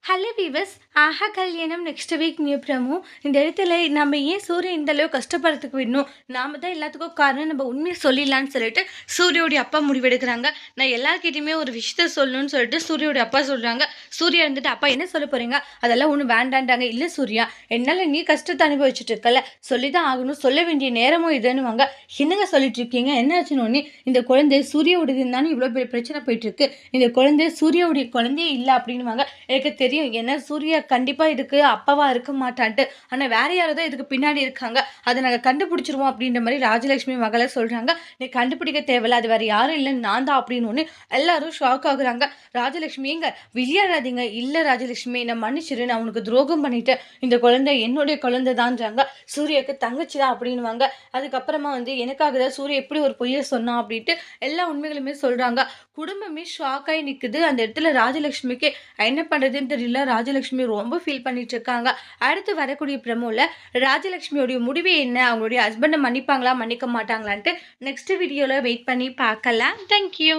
Hello viewers. ஆஹா கல்யாணம் next week new promo. இந்த இடத்துல நம்ம ஏன் சூர்யா இந்த அளவு கஷ்டப்படுறதுக்கு விடணும், நாம தான் எல்லாத்துக்கும் காரணம், நம்ம உண்மையை சொல்லிடலான்னு சொல்லிட்டு சூர்யாவுடைய அப்பா முடிவெடுக்கிறாங்க. நான் எல்லார்கிட்டையுமே ஒரு விஷயத்த சொல்லணும்னு சொல்லிட்டு சூர்யாவுடைய அப்பா சொல்கிறாங்க. சூர்யா இருந்துட்டு, அப்பா என்ன சொல்ல போகிறீங்க, அதெல்லாம் ஒன்றும் வேண்டான்ட்டாங்க. இல்லை சூர்யா, என்னால் நீ கஷ்டத்தை அனுபவிச்சுட்டு இருக்கல, சொல்லி தான் ஆகணும், சொல்ல வேண்டிய நேரமும் இதுன்னுவாங்க. என்னங்க சொல்லிட்டு இருக்கீங்க, என்னாச்சுன்னு இந்த குழந்தை சூர்யாவுடையதுன்னு தானே இவ்வளோ பெரிய பிரச்சனை போயிட்டு இருக்கு, இந்த குழந்தை சூர்யாவுடைய குழந்தையே இல்லை அப்படின்னுவாங்க. எனக்கு தெரியும், ஏன்னா சூர்யா கண்டிப்பாக இதுக்கு அப்பாவா இருக்க மாட்டான்ட்டு, ஆனால் வேற யாரோ தான் இதுக்கு பின்னாடி இருக்காங்க, அதை நாங்கள் கண்டுபிடிச்சிருவோம் அப்படின்ற மாதிரி ராஜலட்சுமி மகளை சொல்கிறாங்க. நீ கண்டுபிடிக்க தேவையில்ல, அது வேற யாரும் இல்லை, நான் தான் அப்படின்னு ஒன்று எல்லாரும் ஷாக் ஆகுறாங்க. ராஜலட்சுமி எங்க விளையாடாதீங்க, இல்லை ராஜலட்சுமி நான் மன்னிச்சிரு, நான் உனக்கு துரோகம் பண்ணிட்டேன், இந்த குழந்தை என்னுடைய குழந்தை தான்றாங்க. சூர்யாவுக்கு தங்கச்சி தான் அப்படின்வாங்க. அதுக்கப்புறமா எனக்காக தான் சூர்யா எப்படி ஒரு பொய்யை சொன்னான் அப்படின்ட்டு எல்லா உண்மைகளுமே சொல்கிறாங்க. குடும்பமே ஷாக் ஆகி நிற்குது. அந்த இடத்துல ராஜலட்சுமிக்கு என்ன பண்ணுறதுன்னு தெரியல. ராஜலட்சுமி ரொம்ப ஃபீல் பண்ணிட்டு இருக்காங்க. அடுத்து வரக்கூடிய ப்ரமோல ராஜலட்சுமியோடைய முடிவு என்ன, அவங்களுடைய ஹஸ்பண்டை மன்னிப்பாங்களா மன்னிக்க மாட்டாங்களான்ட்டு நெக்ஸ்ட் வீடியோவில் வெயிட் பண்ணி பார்க்கலாம். தேங்க்யூ.